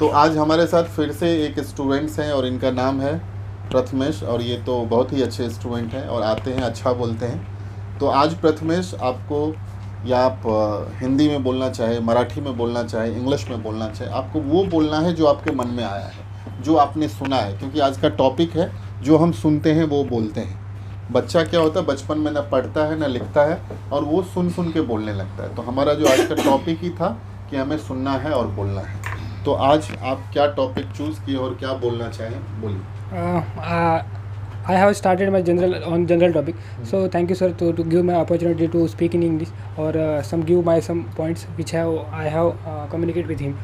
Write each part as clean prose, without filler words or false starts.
तो आज हमारे साथ फिर से एक स्टूडेंट्स हैं और इनका नाम है प्रथमेश, और ये तो बहुत ही अच्छे स्टूडेंट हैं और आते हैं, अच्छा बोलते हैं। तो आज प्रथमेश आपको, या आप हिंदी में बोलना चाहे, मराठी में बोलना चाहे, इंग्लिश में बोलना चाहे, आपको वो बोलना है जो आपके मन में आया है, जो आपने सुना है, क्योंकि आज का टॉपिक है जो हम सुनते हैं वो बोलते हैं। बच्चा क्या होता है, बचपन में ना पढ़ता है ना लिखता है, और वो सुन सुन के बोलने लगता है। तो हमारा जो आज का टॉपिक ही था कि हमें सुनना है और बोलना है। तो आज आप क्या टॉपिक चूज़ किए और क्या बोलना चाहें, बोलिए। I have started my general topic. So thank you, sir, to give my opportunity to speak in English or some points which I have communicate with him.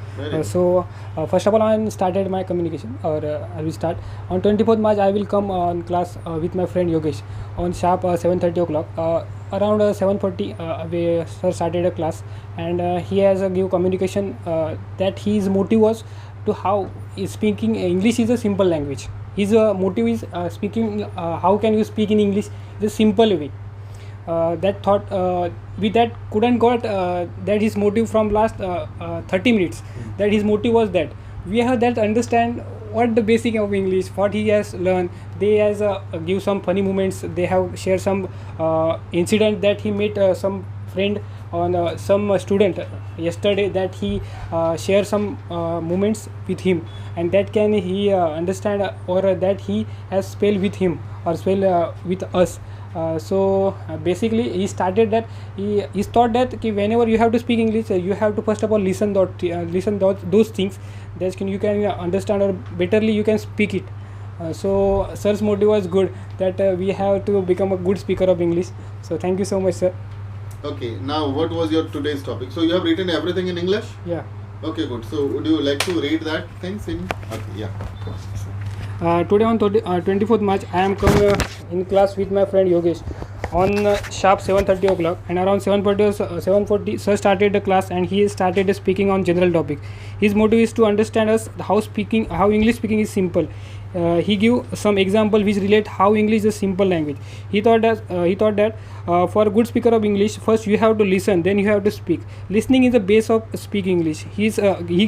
First of all, I started my communication, or I will start on 24th March. I will come on class with my friend Yogesh on sharp 7:30 o'clock. Around 7:40, we sir started a class, and he has give communication that his motive was to how speaking English is a simple language. His motive is speaking. How can you speak in English? The simple way. That thought with that couldn't got that his motive from last 30 minutes. That his motive was that we have that understand what the basic of English, what he has learned. They has give some funny moments. They have share some incident that he met some friend on some student yesterday, that he share some moments with him, and that can he understand, or that he has spell with him or spell with us. Basically he started that he thought that whenever you have to speak English, you have to first of all listen those things that you can understand, or betterly you can speak it. Sir's motive was good, that we have to become a good speaker of English. So thank you so much, sir. Okay, now what was your today's topic? So you have written everything in English? Yeah. Okay, good. So would you like to read that things in? Okay, yeah. Today on 24th March, I am come in class with my friend Yogesh on sharp 7:30 o'clock, and around 7:40 sir started the class, and he started speaking on general topic. His motive is to understand us how English speaking is simple. He give some example which relate how English is a simple language. He thought that for a good speaker of English, first you have to listen, then you have to speak. Listening is the base of speaking English. He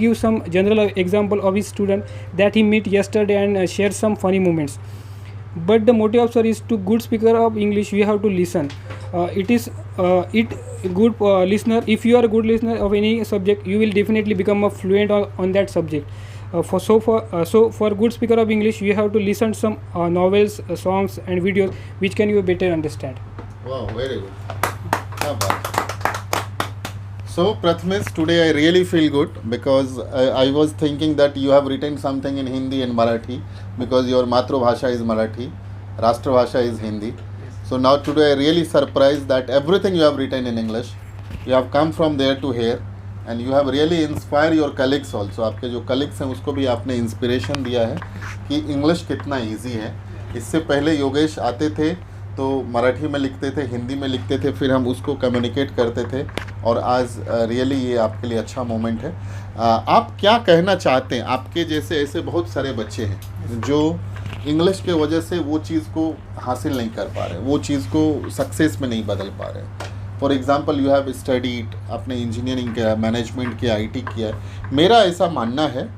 gives some general example of his student that he met yesterday, and share some funny moments. But the motive of sir is to good speaker of English, you have to listen. Good listener. If you are a good listener of any subject, you will definitely become a fluent on that subject. For good speaker of English, you have to listen some novels, songs, and videos which can you better understand. Wow, very good. So Prathmesh, today I really feel good because I was thinking that you have written something in Hindi and Marathi, because your Matrabhasha is Marathi, Rashtrabhasha is Hindi. So now today I really surprised that everything you have written in English, you have come from there to here, and you have really inspired your colleagues also. आपके जो colleagues हैं उसको भी आपने inspiration दिया है कि English कितना ईजी है। इससे पहले योगेश आते थे तो मराठी में लिखते थे, हिंदी में लिखते थे, फिर हम उसको कम्युनिकेट करते थे, और आज रियली ये आपके लिए अच्छा मोमेंट है। आप क्या कहना चाहते हैं? आपके जैसे ऐसे बहुत सारे बच्चे हैं जो इंग्लिश के वजह से वो चीज़ को हासिल नहीं कर पा रहे, वो चीज़ को सक्सेस में नहीं बदल पा रहे। For example you have studied, आपने इंजीनियरिंग किया, मैनेजमेंट किया, IT किया है। मेरा ऐसा मानना है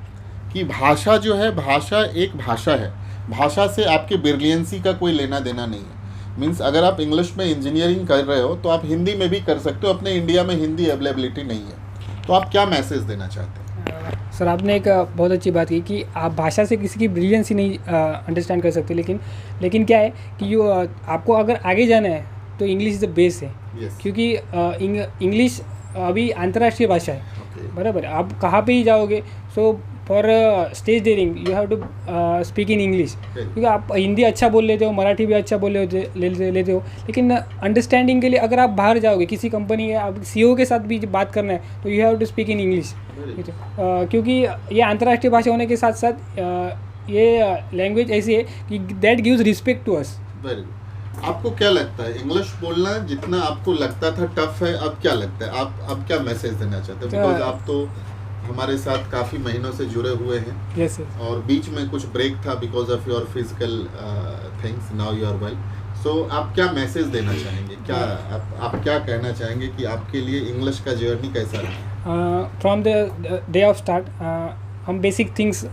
कि भाषा जो है, भाषा एक भाषा है, भाषा से आपके ब्रिलियंसी का कोई लेना देना नहीं है। मीन्स अगर आप इंग्लिश में इंजीनियरिंग कर रहे हो तो आप हिंदी में भी कर सकते हो। अपने इंडिया में हिंदी अवेलेबिलिटी नहीं है, तो आप क्या मैसेज देना चाहते हैं? सर, आपने एक बहुत अच्छी बात की कि आप भाषा से किसी की ब्रिलियंस ही नहीं अंडरस्टैंड कर सकते, लेकिन क्या है कि आपको अगर आगे जाना है तो इंग्लिश इज़ द बेस है। क्योंकि इंग्लिश अभी अंतर्राष्ट्रीय भाषा है, बराबर। आप कहाँ पे ही जाओगे, so for stage daring you have to speak in English. क्योंकि आप हिंदी अच्छा बोल लेते हो, मराठी भी अच्छा बोल लेते हो, लेकिन अंडरस्टैंडिंग के लिए अगर आप बाहर जाओगे, किसी कंपनी या आप CEO के साथ भी बात करना है, तो you have to speak in English. क्योंकि ये अंतर्राष्ट्रीय भाषा होने के साथ साथ ये लैंग्वेज ऐसी है कि that gives respect to us. आपको क्या लगता है, इंग्लिश बोलना जितना आपको लगता था टफ है, अब क्या लगता है? आप अब क्या मैसेज देना चाहते हैं? बिकॉज आप तो हमारे साथ काफ़ी महीनों से जुड़े हुए हैं। yes, और बीच में कुछ ब्रेक था because of your physical things, now you are well. So आप क्या मैसेज देना चाहेंगे? क्या आप क्या कहना चाहेंगे कि आपके लिए इंग्लिश का जर्नी कैसा रहा? From the day of start, हम बेसिक थिंग्स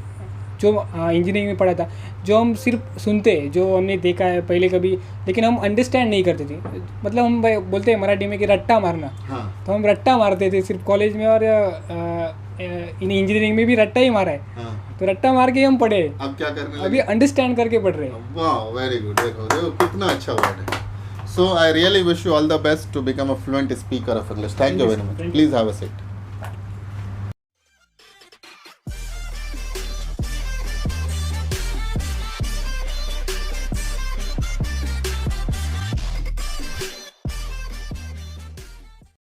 जो इंजीनियरिंग में पढ़ा था, जो हम सिर्फ सुनते, जो हमने देखा है पहले कभी, लेकिन हम अंडरस्टैंड नहीं करते थे. मतलब हम बोलते हैं मराठी में कि रट्टा मारना. हाँ. तो हम रट्टा मारते थे सिर्फ कॉलेज में, और इन इंजीनियरिंग में भी रट्टा ही मारा है. हाँ. तो रट्टा मार के हम पढ़े, अब क्या करने अभी लगे? अंडरस्टैंड करके पढ़ रहे हैं. वाह, वेरी गुड. देखो देखो कितना अच्छा वर्ड है. So I really wish you all the best to become a fluent speaker of English. Thank you very much. Please have a seat.